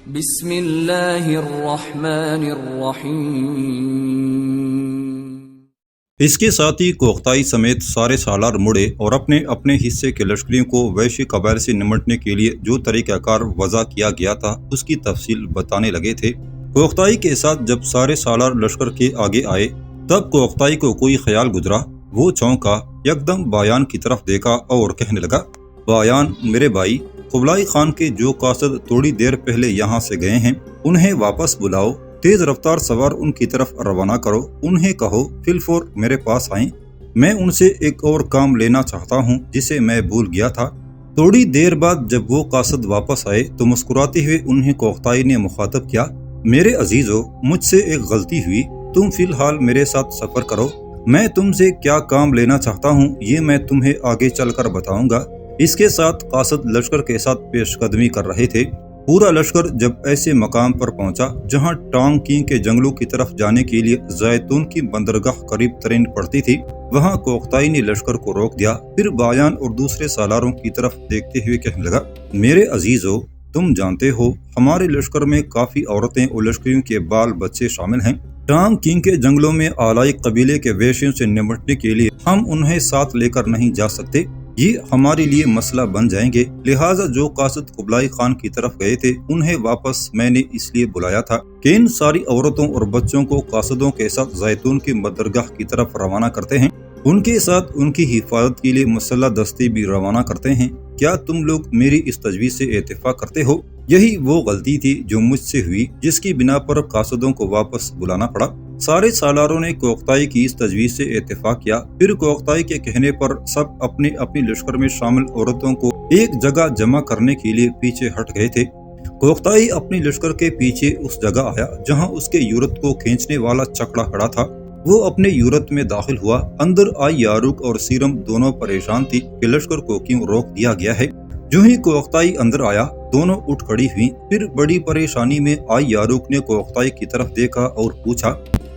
بسم اللہ الرحمن الرحیم۔ اس کے ساتھ ہی کوختائی سمیت سارے سالار مڑے اور اپنے اپنے حصے کے لشکریوں کو ویشی قبائل سے نمٹنے کے لیے جو طریقہ کار وضع کیا گیا تھا اس کی تفصیل بتانے لگے تھے۔ کوختائی کے ساتھ جب سارے سالار لشکر کے آگے آئے تب کوختائی کو کوئی خیال گزرا، وہ چونکا، یکدم بایان کی طرف دیکھا اور کہنے لگا، بایان میرے بھائی، قبلائی خان کے جو قاصد تھوڑی دیر پہلے یہاں سے گئے ہیں انہیں واپس بلاؤ، تیز رفتار سوار ان کی طرف روانہ کرو، انہیں کہو فی الفور میرے پاس آئیں، میں ان سے ایک اور کام لینا چاہتا ہوں جسے میں بھول گیا تھا۔ تھوڑی دیر بعد جب وہ قاصد واپس آئے تو مسکراتے ہوئے انہیں کوختائی نے مخاطب کیا، میرے عزیزو، مجھ سے ایک غلطی ہوئی، تم فی الحال میرے ساتھ سفر کرو، میں تم سے کیا کام لینا چاہتا ہوں یہ میں تمہیں آگے چل کر بتاؤں گا۔ اس کے ساتھ قاصد لشکر کے ساتھ پیش قدمی کر رہے تھے۔ پورا لشکر جب ایسے مقام پر پہنچا جہاں ٹانگ کینگ کے جنگلوں کی طرف جانے کے لیے زیتون کی بندرگاہ قریب ترین پڑتی تھی، وہاں کوختائی نے لشکر کو روک دیا، پھر بایان اور دوسرے سالاروں کی طرف دیکھتے ہوئے کہنے لگا، میرے عزیزو، تم جانتے ہو ہمارے لشکر میں کافی عورتیں اور لشکریوں کے بال بچے شامل ہیں۔ ٹانگ کینگ کے جنگلوں میں آلائی قبیلے کے ویشیوں سے نمٹنے کے لیے ہم انہیں ساتھ لے کر نہیں جا سکتے، یہ ہمارے لیے مسئلہ بن جائیں گے، لہٰذا جو قاصد قبلائی خان کی طرف گئے تھے انہیں واپس میں نے اس لیے بلایا تھا کہ ان ساری عورتوں اور بچوں کو قاصدوں کے ساتھ زیتون کی بندرگاہ کی طرف روانہ کرتے ہیں، ان کے ساتھ ان کی حفاظت کے لیے مسلح دستے بھی روانہ کرتے ہیں۔ کیا تم لوگ میری اس تجویز سے اتفاق کرتے ہو؟ یہی وہ غلطی تھی جو مجھ سے ہوئی جس کی بنا پر قاصدوں کو واپس بلانا پڑا۔ سارے سالاروں نے کوختائی کی اس تجویز سے اتفاق کیا، پھر کوختائی کے کہنے پر سب اپنے اپنے لشکر میں شامل عورتوں کو ایک جگہ جمع کرنے کے لیے پیچھے ہٹ گئے تھے۔ کوختائی اپنے لشکر کے پیچھے اس جگہ آیا جہاں اس کے یورت کو کھینچنے والا چکڑا کھڑا تھا، وہ اپنے یورت میں داخل ہوا۔ اندر آئی یاروک اور سیرم دونوں پریشان تھی کہ لشکر کو کیوں روک دیا گیا ہے۔ جو ہی کوختائی اندر آیا دونوں اٹھ کھڑی ہوئی، پھر بڑی پریشانی میں آئی یاروک نے کوختائی کی طرف دیکھا اور پوچھا،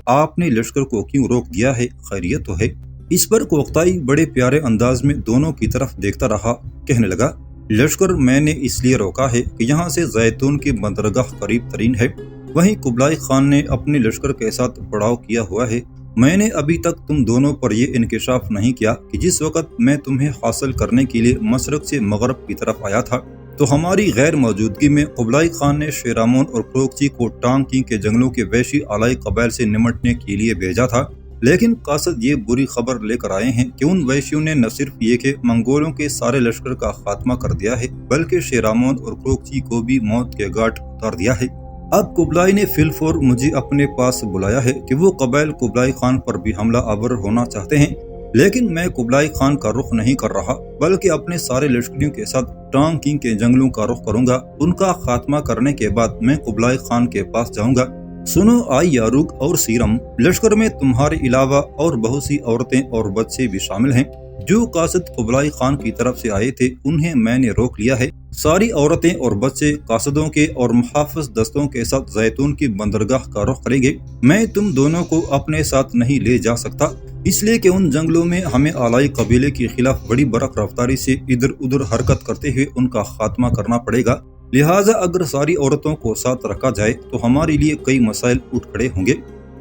آپ نے لشکر کو کیوں روک دیا ہے، خیریت تو ہے؟ اس پر کوختائی بڑے پیارے انداز میں دونوں کی طرف دیکھتا رہا، کہنے لگا، لشکر میں نے اس لیے روکا ہے کہ یہاں سے زیتون کی بندرگاہ قریب ترین ہے، وہیں قبلائی خان نے اپنے لشکر کے ساتھ پڑاؤ کیا ہوا ہے، میں نے ابھی تک تم دونوں پر یہ انکشاف نہیں کیا کہ جس وقت میں تمہیں حاصل کرنے کے لیے مشرق سے مغرب کی طرف آیا تھا تو ہماری غیر موجودگی میں قبلائی خان نے شیرامون اور کروکچی کو ٹانگ کینگ کے جنگلوں کے ویشی آلائی قبائل سے نمٹنے کے لیے بھیجا تھا، لیکن قاصد یہ بری خبر لے کر آئے ہیں کہ ان ویشیوں نے نہ صرف یہ کہ منگولوں کے سارے لشکر کا خاتمہ کر دیا ہے بلکہ شیرامون اور کروکچی کو بھی موت کے گھاٹ اتار دیا ہے۔ اب قبلائی نے فی الفور مجھے اپنے پاس بلایا ہے کہ وہ قبائل قبلائی خان پر بھی حملہ آور ہونا چاہتے ہیں، لیکن میں قبلائی خان کا رخ نہیں کر رہا بلکہ اپنے سارے لشکریوں کے ساتھ ٹانگ کینگ کے جنگلوں کا رخ کروں گا، ان کا خاتمہ کرنے کے بعد میں قبلائی خان کے پاس جاؤں گا۔ سنو آئی یاروک اور سیرم، لشکر میں تمہارے علاوہ اور بہت سی عورتیں اور بچے بھی شامل ہیں، جو قاصد قبلائی خان کی طرف سے آئے تھے انہیں میں نے روک لیا ہے، ساری عورتیں اور بچے قاصدوں کے اور محافظ دستوں کے ساتھ زیتون کی بندرگاہ کا رخ کریں گے، میں تم دونوں کو اپنے ساتھ نہیں لے جا سکتا، اس لیے کہ ان جنگلوں میں ہمیں آلائی قبیلے کے خلاف بڑی برق رفتاری سے ادھر ادھر حرکت کرتے ہوئے ان کا خاتمہ کرنا پڑے گا، لہٰذا اگر ساری عورتوں کو ساتھ رکھا جائے تو ہمارے لیے کئی مسائل اٹھ کھڑے ہوں گے۔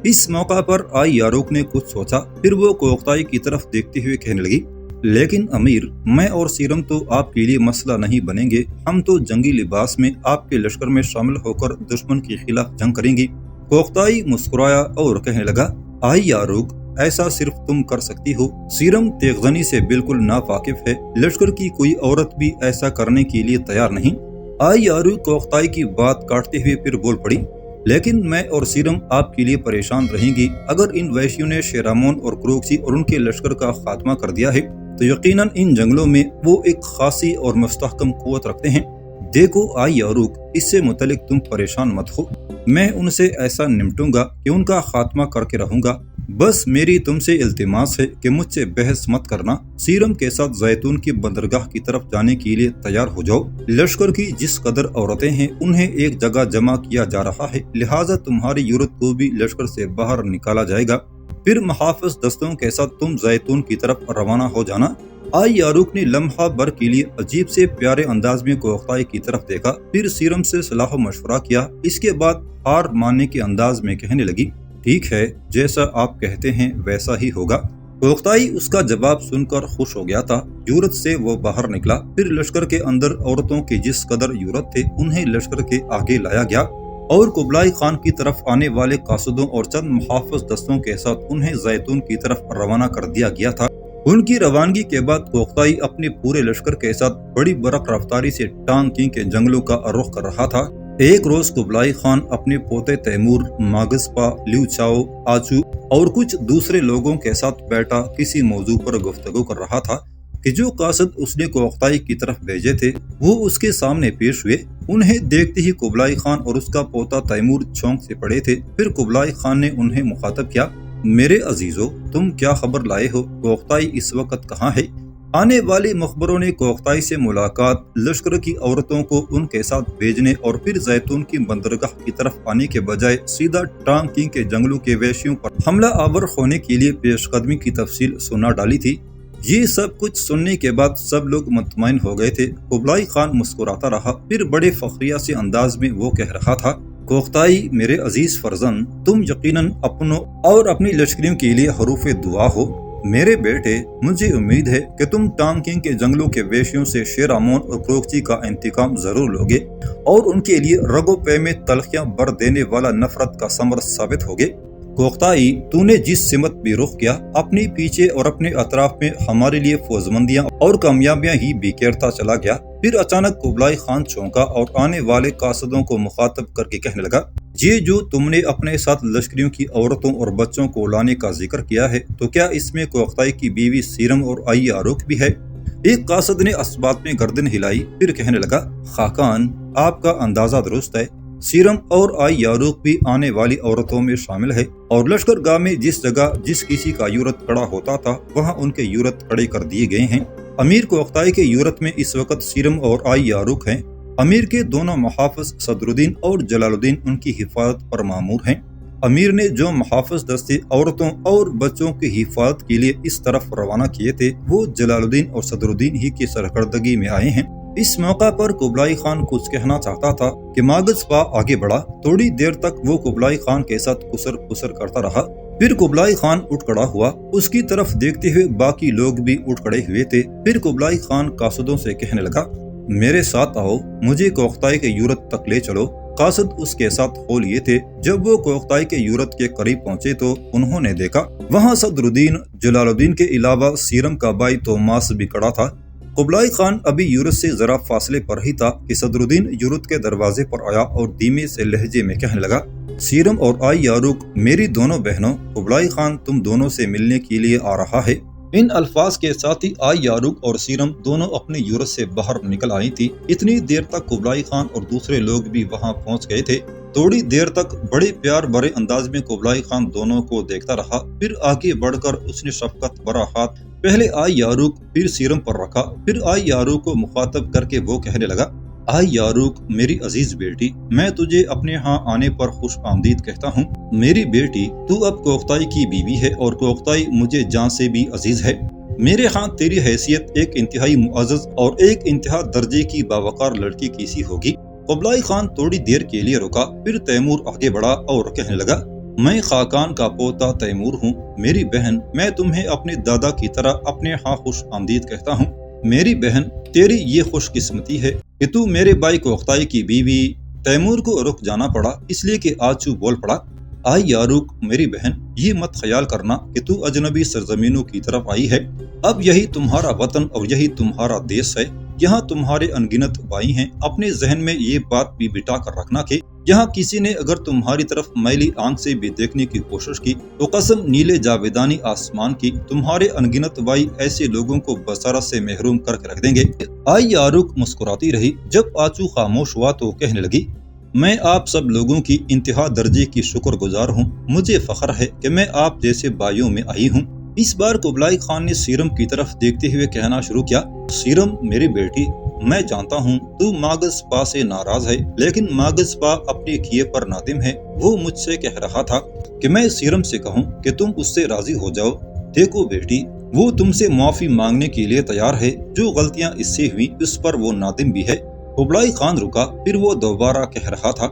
اس موقع پر آئی یاروک نے کچھ سوچا، پھر وہ کوختائی کی طرف دیکھتے ہوئے کہنے لگی، لیکن امیر، میں اور سیرم تو آپ کے لیے مسئلہ نہیں بنیں گے، ہم تو جنگی لباس میں آپ کے لشکر میں شامل ہو کر دشمن کے خلاف جنگ کریں گی۔ کوختائی مسکرایا اور کہنے لگا، آئی یاروک، ایسا صرف تم کر سکتی ہو، سیرم تیغزنی سے بالکل ناواقف ہے، لشکر کی کوئی عورت بھی ایسا کرنے کے لیے تیار نہیں۔ آئی یاروک کوختائی کی بات کاٹتے ہوئے پھر بول پڑی، لیکن میں اور سیرم آپ کے لیے پریشان رہیں گی، اگر ان ویشیوں نے شیرامون اور کروکسی اور ان کے لشکر کا خاتمہ کر دیا ہے تو یقیناً ان جنگلوں میں وہ ایک خاصی اور مستحکم قوت رکھتے ہیں۔ دیکھو آئی یاروک، اس سے متعلق تم پریشان مت ہو، میں ان سے ایسا نمٹوں گا کہ ان کا خاتمہ کر کے رہوں گا، بس میری تم سے التماس ہے کہ مجھ سے بحث مت کرنا، سیرم کے ساتھ زیتون کی بندرگاہ کی طرف جانے کے لیے تیار ہو جاؤ، لشکر کی جس قدر عورتیں ہیں انہیں ایک جگہ جمع کیا جا رہا ہے، لہٰذا تمہاری یورت کو بھی لشکر سے باہر نکالا جائے گا، پھر محافظ دستوں کے ساتھ تم زیتون کی طرف روانہ ہو جانا۔ آئی یاروق نے لمحہ بھر کے لیے عجیب سے پیارے انداز میں کوختائی کی طرف دیکھا، پھر سیرم سے صلاح و مشورہ کیا۔ اس کے بعد ہار ماننے کے انداز میں کہنے لگی، ٹھیک ہے، جیسا آپ کہتے ہیں ویسا ہی ہوگا۔ کوختائی اس کا جواب سن کر خوش ہو گیا تھا۔ یورت سے وہ باہر نکلا، پھر لشکر کے اندر عورتوں کے جس قدر یورت تھے انہیں لشکر کے آگے لایا گیا اور قبلائی خان کی طرف آنے والے قاصدوں اور چند محافظ دستوں کے ساتھ انہیں زیتون کی طرف روانہ کر دیا گیا تھا۔ ان کی روانگی کے بعد کوختائی اپنے پورے لشکر کے ساتھ بڑی برق رفتاری سے ٹانگ کنگ کے جنگلوں کا رخ کر رہا تھا۔ ایک روز قبلائی خان اپنے پوتے تیمور، ماگزپا، لیو چاؤ، آچو اور کچھ دوسرے لوگوں کے ساتھ بیٹھا کسی موضوع پر گفتگو کر رہا تھا کہ جو قاصد اس نے کوختائی کی طرف بھیجے تھے وہ اس کے سامنے پیش ہوئے۔ انہیں دیکھتے ہی قبلائی خان اور اس کا پوتا تیمور چونک سے پڑے تھے۔ پھر قبلائی خان نے انہیں مخاطب کیا، میرے عزیزو، تم کیا خبر لائے ہو؟ کوختائی اس وقت کہاں ہے؟ آنے والے مخبروں نے کوختائی سے ملاقات، لشکر کی عورتوں کو ان کے ساتھ بھیجنے اور پھر زیتون کی بندرگاہ کی طرف آنے کے بجائے سیدھا ٹانگ کنگ کے جنگلوں کے وحشیوں پر حملہ آور ہونے کے لیے پیش قدمی کی تفصیل سنا ڈالی تھی۔ یہ سب کچھ سننے کے بعد سب لوگ مطمئن ہو گئے تھے۔ قبلائی خان مسکراتا رہا، پھر بڑے فخریہ سے انداز میں وہ کہہ رہا تھا، کوختائی میرے عزیز فرزند، تم یقیناً اپنوں اور اپنی لشکریوں کے لیے حروف دعا ہو۔ میرے بیٹے، مجھے امید ہے کہ تم ٹانگ کنگ کے جنگلوں کے وحشیوں سے شیرامون اور پروکچی کا انتقام ضرور لوگے اور ان کے لیے رگو پے میں تلخیاں بر دینے والا نفرت کا ثمر ثابت ہوگے۔ کوختائی، تو نے جس سمت بھی رخ کیا، اپنے پیچھے اور اپنے اطراف میں ہمارے لیے فوزمندیاں اور کامیابیاں ہی بیکھیرتا چلا گیا۔ پھر اچانک قبلائی خان چونکا اور آنے والے قاصدوں کو مخاطب کر کے کہنے لگا، یہ جو تم نے اپنے ساتھ لشکریوں کی عورتوں اور بچوں کو لانے کا ذکر کیا ہے، تو کیا اس میں کوختائی کی بیوی سیرم اور آئی یاروق بھی ہے؟ ایک قاصد نے اس بات میں گردن ہلائی، پھر کہنے لگا، خاقان، آپ کا اندازہ درست ہے، سیرم اور آئی یاروق بھی آنے والی عورتوں میں شامل ہے، اور لشکر گاہ میں جس جگہ جس کسی کا یورت کھڑا ہوتا تھا وہاں ان کے یورت کھڑے کر دیے گئے ہیں۔ امیر کوختائی کے یورت میں اس وقت سیرم اور آئی یاروق ہیں۔ امیر کے دونوں محافظ صدر الدین اور جلال الدین ان کی حفاظت پر مامور ہیں۔ امیر نے جو محافظ دستے عورتوں اور بچوں کی حفاظت کے لیے اس طرف روانہ کیے تھے وہ جلال الدین اور صدر الدین ہی کی سرکردگی میں آئے ہیں۔ اس موقع پر قبلائی خان کچھ کہنا چاہتا تھا کہ ماگزپا آگے بڑھا۔ تھوڑی دیر تک وہ قبلائی خان کے ساتھ کسر پسر کرتا رہا، پھر قبلائی خان اٹھ کھڑا ہوا۔ اس کی طرف دیکھتے ہوئے باقی لوگ بھی اٹھ کھڑے ہوئے تھے۔ پھر قبلائی خان قاصدوں سے کہنے لگا، میرے ساتھ آؤ، مجھے کوختائی کے یورت تک لے چلو۔ قاصد اس کے ساتھ ہو لیے تھے۔ جب وہ کوختائی کے یورت کے قریب پہنچے تو انہوں نے دیکھا وہاں صدر الدین، جلال الدین کے علاوہ سیرم کا بھائی توماس بھی کھڑا تھا۔ قبلائی خان ابھی یورت سے ذرا فاصلے پر ہی تھا کہ صدر الدین یورت کے دروازے پر آیا اور دھیمے سے لہجے میں کہنے لگا، سیرم اور آئی یاروق، میری دونوں بہنوں، قبلائی خان تم دونوں سے ملنے کے لیے آ رہا ہے۔ ان الفاظ کے ساتھ ہی آئی یاروق اور سیرم دونوں اپنے یورت سے باہر نکل آئی تھی۔ اتنی دیر تک قبلائی خان اور دوسرے لوگ بھی وہاں پہنچ گئے تھے۔ تھوڑی دیر تک بڑے پیار بھرے انداز میں قبلائی خان دونوں کو دیکھتا رہا، پھر آگے بڑھ کر اس نے شفقت بھرا ہاتھ پہلے آئی یاروق پھر سیرم پر رکھا، پھر آئی یاروق کو مخاطب کر کے وہ کہنے لگا، آئی یاروق میری عزیز بیٹی، میں تجھے اپنے ہاں آنے پر خوش آمدید کہتا ہوں۔ میری بیٹی، تو اب کوختائی کی بیوی ہے اور کوختائی مجھے جان سے بھی عزیز ہے۔ میرے ہاں تیری حیثیت ایک انتہائی معزز اور ایک انتہا درجے کی باوقار لڑکی کی سی ہوگی۔ قبلائی خان تھوڑی دیر کے لیے رکا، پھر تیمور آگے بڑھا اور کہنے لگا، میں خاقان کا پوتا تیمور ہوں۔ میری بہن، میں تمہیں اپنے دادا کی طرح اپنے ہاں خوش آمدید کہتا ہوں۔ میری بہن، تیری یہ خوش قسمتی ہے کہ تو میرے بھائی کوختائی کی بیوی۔ تیمور کو رک جانا پڑا اس لیے کہ آچو بول پڑا، آئی یاروق میری بہن، یہ مت خیال کرنا کہ تو اجنبی سرزمینوں کی طرف آئی ہے۔ اب یہی تمہارا وطن اور یہی تمہارا دیس ہے، یہاں تمہارے انگنت بھائی ہیں۔ اپنے ذہن میں یہ بات بھی بٹا کر رکھنا کہ یہاں کسی نے اگر تمہاری طرف میلی آنکھ سے بھی دیکھنے کی کوشش کی تو قسم نیلے جاویدانی آسمان کی، تمہارے انگنت بھائی ایسے لوگوں کو بصارت سے محروم کر کے رکھ دیں گے۔ آئی یاروق مسکراتی رہی۔ جب آچو خاموش ہوا تو کہنے لگی، میں آپ سب لوگوں کی انتہا درجے کی شکر گزار ہوں۔ مجھے فخر ہے کہ میں آپ جیسے بھائیوں میں آئی ہوں۔ اس بار قبلائی خان نے سیرم کی طرف دیکھتے ہوئے کہنا شروع کیا، سیرم میری بیٹی، میں جانتا ہوں تو ماگزپا سے ناراض ہے، لیکن ماگزپا اپنے کیے پر نادم ہے۔ وہ مجھ سے کہہ رہا تھا کہ میں سیرم سے کہوں کہ تم اس سے راضی ہو جاؤ۔ دیکھو بیٹی، وہ تم سے معافی مانگنے کے لیے تیار ہے، جو غلطیاں اس سے ہوئی اس پر وہ نادم بھی ہے۔ قبلائی خان رکا، پھر وہ دوبارہ کہہ رہا تھا،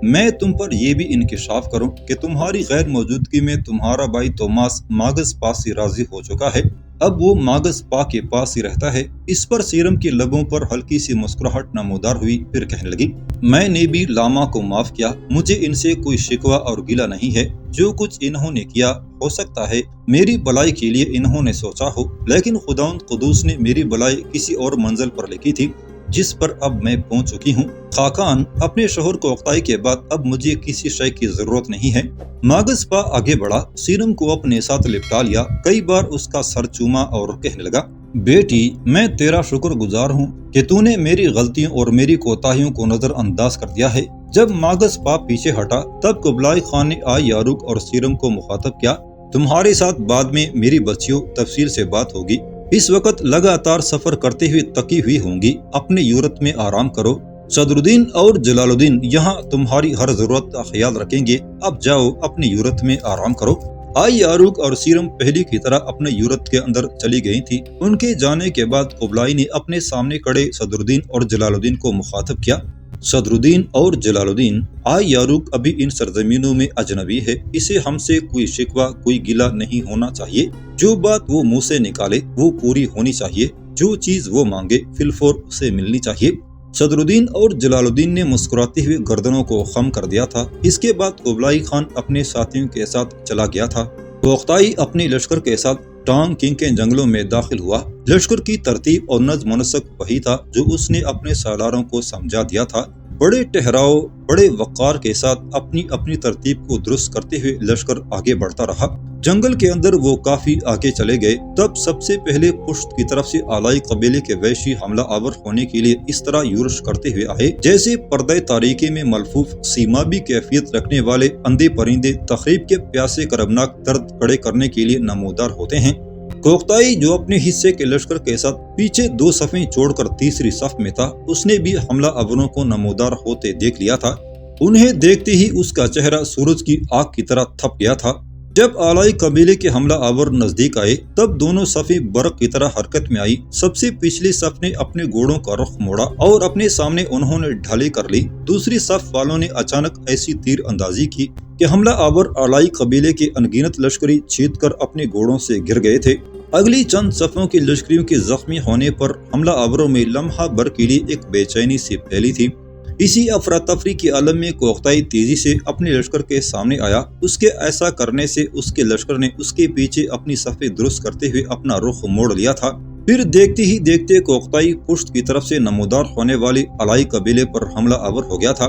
میں تم پر یہ بھی انکشاف کروں کہ تمہاری غیر موجودگی میں تمہارا بھائی توماس ماگس پاس ہی راضی ہو چکا ہے، اب وہ ماگس پا کے پاس ہی رہتا ہے۔ اس پر سیرم کے لبوں پر ہلکی سی مسکراہٹ نمودار ہوئی، پھر کہنے لگی، میں نے بھی لاما کو معاف کیا، مجھے ان سے کوئی شکوہ اور گلہ نہیں ہے۔ جو کچھ انہوں نے کیا ہو سکتا ہے میری بلائی کے لیے انہوں نے سوچا ہو، لیکن خداوند قدوس نے میری بلائی کسی اور منزل پر لکھی تھی جس پر اب میں پہنچ چکی ہوں۔ خاقان، اپنے شوہر کو اقتائی کے بعد اب مجھے کسی شے کی ضرورت نہیں ہے۔ ماگس پا آگے بڑھا، سیرم کو اپنے ساتھ لپٹا لیا، کئی بار اس کا سر چوما اور کہنے لگا، بیٹی، میں تیرا شکر گزار ہوں کہ تو نے میری غلطیوں اور میری کوتاہیوں کو نظر انداز کر دیا ہے۔ جب ماگس پا پیچھے ہٹا تب قبلائی خان نے آئی یاروک اور سیرم کو مخاطب کیا، تمہارے ساتھ بعد میں میری بچیوں تفصیل سے بات ہوگی، اس وقت لگاتار سفر کرتے ہوئے تکی ہوئی ہوں گی، اپنے یورت میں آرام کرو۔ صدر الدین اور جلال الدین یہاں تمہاری ہر ضرورت کا خیال رکھیں گے، اب جاؤ اپنے یورت میں آرام کرو۔ آئی یاروک اور سیرم پہلی کی طرح اپنے یورت کے اندر چلی گئی تھی۔ ان کے جانے کے بعد قبلائی نے اپنے سامنے کھڑے صدر الدین اور جلال الدین کو مخاطب کیا، صدر الدین اور جلال الدین، آئی یاروک ابھی ان سرزمینوں میں اجنبی ہے، اسے ہم سے کوئی شکوہ کوئی گلہ نہیں ہونا چاہیے، جو بات وہ منہ سے نکالے وہ پوری ہونی چاہیے، جو چیز وہ مانگے فی الفور اسے ملنی چاہیے۔ صدر الدین اور جلال الدین نے مسکراتے ہوئے گردنوں کو خم کر دیا تھا۔ اس کے بعد قبلائی خان اپنے ساتھیوں کے ساتھ چلا گیا تھا۔ کوختائی اپنے لشکر کے ساتھ ٹانگ کنگ کے جنگلوں میں داخل ہوا۔ لشکر کی ترتیب اور نظم و نسق وہی تھا جو اس نے اپنے سالاروں کو سمجھا دیا تھا۔ بڑے ٹہراؤ بڑے وقار کے ساتھ اپنی اپنی ترتیب کو درست کرتے ہوئے لشکر آگے بڑھتا رہا۔ جنگل کے اندر وہ کافی آگے چلے گئے، تب سب سے پہلے پشت کی طرف سے آلائی قبیلے کے وحشی حملہ آور ہونے کے لیے اس طرح یورش کرتے ہوئے آئے جیسے پردہ تاریکی میں ملفوف سیمابی کیفیت رکھنے والے اندھے پرندے تخریب کے پیاسے کربناک درد کھڑے کرنے کے لیے نمودار ہوتے ہیں۔ کوختائی جو اپنے حصے کے لشکر کے ساتھ پیچھے دو صفیں چھوڑ کر تیسری صف میں تھا، اس نے بھی حملہ آوروں کو نمودار ہوتے دیکھ لیا تھا۔ انہیں دیکھتے ہی اس کا چہرہ سورج کی آگ کی طرح تھپ گیا تھا۔ جب آلائی قبیلے کے حملہ آور نزدیک آئے تب دونوں صفیں برق کی طرح حرکت میں آئی۔ سب سے پچھلی صف نے اپنے گھوڑوں کا رخ موڑا اور اپنے سامنے انہوں نے ڈھالی کر لی۔ دوسری صف والوں نے اچانک ایسی تیر اندازی کی کہ حملہ آور آلائی قبیلے کے انگنت لشکری چھید کر اپنے گھوڑوں سے گر گئے تھے۔ اگلی چند صفوں کے لشکریوں کے زخمی ہونے پر حملہ آوروں میں لمحہ بھر کے لیے ایک بے چینی سی پھیلی تھی۔ اسی افراتفری کے عالم میں کوختائی تیزی سے اپنے لشکر کے سامنے آیا۔ اس کے ایسا کرنے سے اس کے لشکر نے اس کے پیچھے اپنی صفیں درست کرتے ہوئے اپنا رخ موڑ لیا تھا۔ پھر دیکھتے ہی دیکھتے کوختائی پشت کی طرف سے نمودار ہونے والے آلائی قبیلے پر حملہ آور ہو گیا تھا۔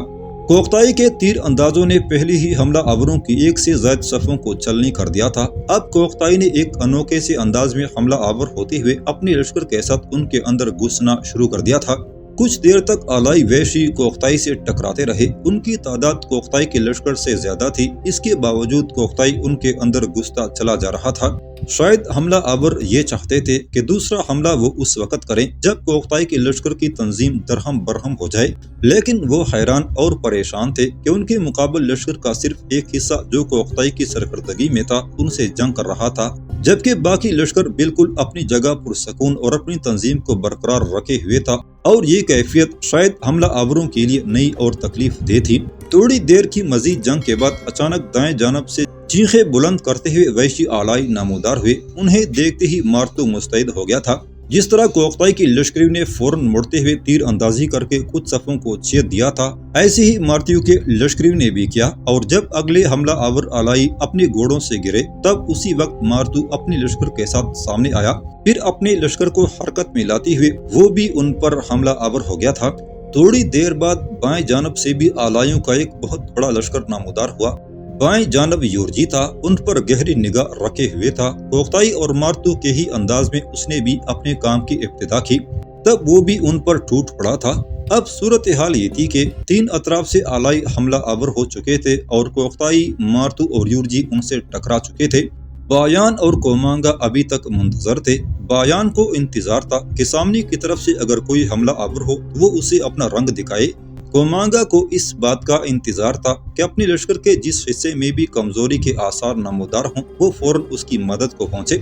کوختائی کے تیر اندازوں نے پہلے ہی حملہ آوروں کی ایک سے زائد صفوں کو چلنی کر دیا تھا۔ اب کوختائی نے ایک انوکھے سے انداز میں حملہ آور ہوتے ہوئے اپنے لشکر کے ساتھ ان کے اندر گھسنا شروع کر دیا تھا۔ کچھ دیر تک آلائی وحشی کوختائی سے ٹکراتے رہے۔ ان کی تعداد کوختائی کے لشکر سے زیادہ تھی، اس کے باوجود کوختائی ان کے اندر گھستا چلا جا رہا تھا۔ شاید حملہ آور یہ چاہتے تھے کہ دوسرا حملہ وہ اس وقت کریں جب کوختائی کے لشکر کی تنظیم درہم برہم ہو جائے، لیکن وہ حیران اور پریشان تھے کہ ان کے مقابل لشکر کا صرف ایک حصہ جو کوختائی کی سرکردگی میں تھا ان سے جنگ کر رہا تھا، جبکہ باقی لشکر بالکل اپنی جگہ پرسکون اور اپنی تنظیم کو برقرار رکھے ہوئے تھا، اور یہ کیفیت شاید حملہ آوروں کے لیے نئی اور تکلیف دہ تھی۔ تھوڑی دیر کی مزید جنگ کے بعد اچانک دائیں جانب سے چیخیں بلند کرتے ہوئے وحشی آلائی نمودار ہوئے۔ انہیں دیکھتے ہی مارتو مستعد ہو گیا تھا۔ جس طرح کوختائی کی لشکریوں نے فوراً مڑتے ہوئے تیر اندازی کر کے کچھ صفوں کو چھید دیا تھا، ایسے ہی مارتیوں کے لشکریوں نے بھی کیا، اور جب اگلے حملہ آور آلائی اپنے گھوڑوں سے گرے تب اسی وقت مارتو اپنے لشکر کے ساتھ سامنے آیا۔ پھر اپنے لشکر کو حرکت میں لاتے ہوئے وہ بھی ان پر حملہ آور ہو گیا تھا۔ تھوڑی دیر بعد بائیں جانب سے بھی آلائیوں کا ایک بہت بڑا لشکر نمودار ہوا۔ بائیں جانب یورجی تھا، ان پر گہری نگاہ رکھے ہوئے تھا۔ کوختائی اور مارتو کے ہی انداز میں اس نے بھی اپنے کام کی ابتدا کی، تب وہ بھی ان پر ٹوٹ پڑا تھا۔ اب صورتحال یہ تھی کہ تین اطراف سے آلائی حملہ آور ہو چکے تھے اور کوختائی، مارتو اور یورجی ان سے ٹکرا چکے تھے۔ بایان اور کومانگا ابھی تک منتظر تھے۔ بایان کو انتظار تھا کہ سامنے کی طرف سے اگر کوئی حملہ آور ہو وہ اسے اپنا رنگ دکھائے۔ کومانگا کو اس بات کا انتظار تھا کہ اپنے لشکر کے جس حصے میں بھی کمزوری کے آثار نمودار ہوں وہ فوراً اس کی مدد کو پہنچے۔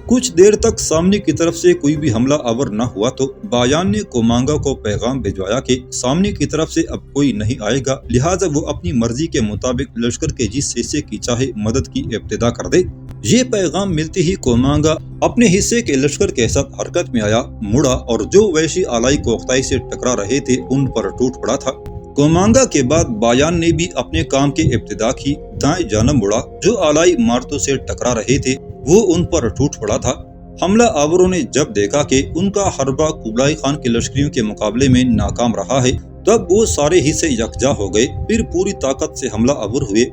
کچھ دیر تک سامنے کی طرف سے کوئی بھی حملہ آور نہ ہوا تو بایان نے کومانگا کو پیغام بھجوایا کہ سامنے کی طرف سے اب کوئی نہیں آئے گا، لہٰذا وہ اپنی مرضی کے مطابق لشکر کے جس حصے کی چاہے مدد کی ابتدا کر دے۔ یہ پیغام ملتے ہی کومانگا اپنے حصے کے لشکر کے ساتھ حرکت میں آیا، مڑا اور جو وحشی آلائی کوختائی سے ٹکرا رہے تھے ان پر ٹوٹ پڑا تھا۔ کومانگا کے بعد بایان نے بھی اپنے کام کی ابتدا کی، دائیں جانب مڑا، جو آلائی عمارتوں سے ٹکرا رہے تھے وہ ان پر ٹوٹ پڑا تھا۔ حملہ آوروں نے جب دیکھا کہ ان کا حربہ قبلائی خان کے لشکریوں کے مقابلے میں ناکام رہا ہے تب وہ سارے حصے یکجا ہو گئے، پھر پوری طاقت سے حملہ آور ہوئے۔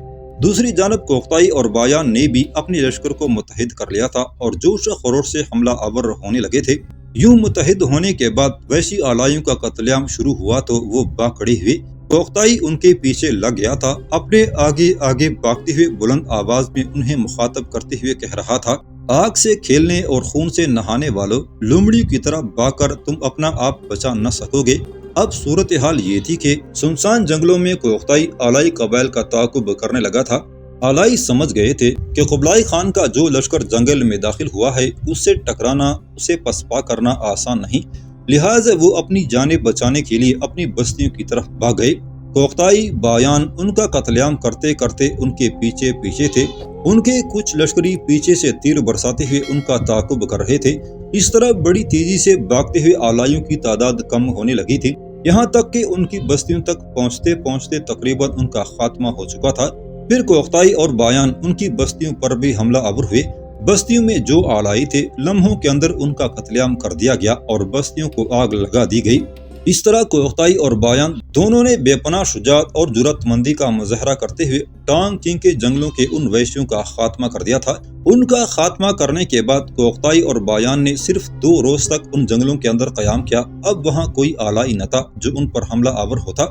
دوسری جانب کوختائی اور بایان نے بھی اپنے لشکر کو متحد کر لیا تھا اور جوش و خروش سے حملہ آور ہونے لگے تھے۔ یوں متحد ہونے کے بعد وحشی آلائیوں کا قتل عام شروع ہوا تو وہ باگ کھڑے ہوئے۔ کوختائی ان کے پیچھے لگ گیا تھا، اپنے آگے آگے بھاگتے ہوئے بلند آواز میں انہیں مخاطب کرتے ہوئے کہہ رہا تھا، آگ سے کھیلنے اور خون سے نہانے والوں، لومڑی کی طرح بھاگ کر تم اپنا آپ بچا نہ سکو گے۔ اب صورتحال یہ تھی کہ سنسان جنگلوں میں کوختائی آلائی قبائل کا تعاقب کرنے لگا تھا۔ آلائی سمجھ گئے تھے کہ قبلائی خان کا جو لشکر جنگل میں داخل ہوا ہے اس سے ٹکرانا، اسے پسپا کرنا آسان نہیں، لہٰذا وہ اپنی جانیں بچانے کے لیے اپنی بستیوں کی طرف بھاگ گئے۔ کوختائی بایان ان کا قتل عام کرتے کرتے ان کے پیچھے پیچھے تھے، ان کے کچھ لشکری پیچھے سے تیر برساتے ہوئے ان کا تعاقب کر رہے تھے۔ اس طرح بڑی تیزی سے بھاگتے ہوئے آلائیوں کی تعداد کم ہونے لگی تھی، یہاں تک کہ ان کی بستیوں تک پہنچتے پہنچتے تقریباً ان کا خاتمہ ہو چکا تھا۔ پھر کوختائی اور بایان ان کی بستیوں پر بھی حملہ آور ہوئے۔ بستیوں میں جو آلائی تھے لمحوں کے اندر ان کا قتل عام کر دیا گیا اور بستیوں کو آگ لگا دی گئی۔ اس طرح کوختائی اور بایان دونوں نے بے پناہ شجاعت اور جرأت مندی کا مظاہرہ کرتے ہوئے ٹانگ کنگ کے جنگلوں کے ان وحشیوں کا خاتمہ کر دیا تھا۔ ان کا خاتمہ کرنے کے بعد کوختائی اور بایان نے صرف 2 روز تک ان جنگلوں کے اندر قیام کیا۔ اب وہاں کوئی آلائی نہ تھا جو ان پر حملہ آور ہوتا۔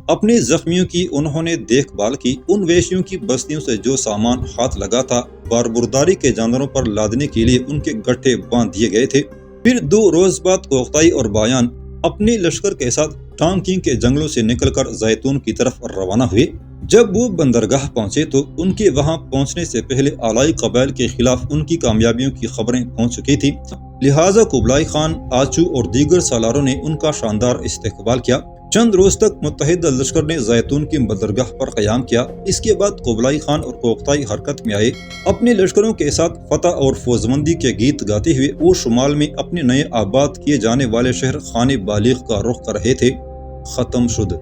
اپنے زخمیوں کی انہوں نے دیکھ بھال کی، ان وحشیوں کی بستیوں سے جو سامان ہاتھ لگا تھا باربرداری کے جانوروں پر لادنے کے لیے ان کے گٹھے باندھ دیے گئے تھے۔ پھر 2 روز بعد کوختائی اور بایان اپنے لشکر کے ساتھ ٹانگ کنگ کے جنگلوں سے نکل کر زیتون کی طرف روانہ ہوئے۔ جب وہ بندرگاہ پہنچے تو ان کے وہاں پہنچنے سے پہلے آلائی قبائل کے خلاف ان کی کامیابیوں کی خبریں پہنچ چکی تھی، لہٰذا قبلائی خان، آچو اور دیگر سالاروں نے ان کا شاندار استقبال کیا۔ چند روز تک متحدہ لشکر نے زیتون کی بندرگاہ پر قیام کیا۔ اس کے بعد قبلائی خان اور کوختائی حرکت میں آئے، اپنے لشکروں کے ساتھ فتح اور فوزمندی کے گیت گاتے ہوئے وہ شمال میں اپنے نئے آباد کیے جانے والے شہر خانِ بالیغ کا رخ کر رہے تھے۔ ختم شد۔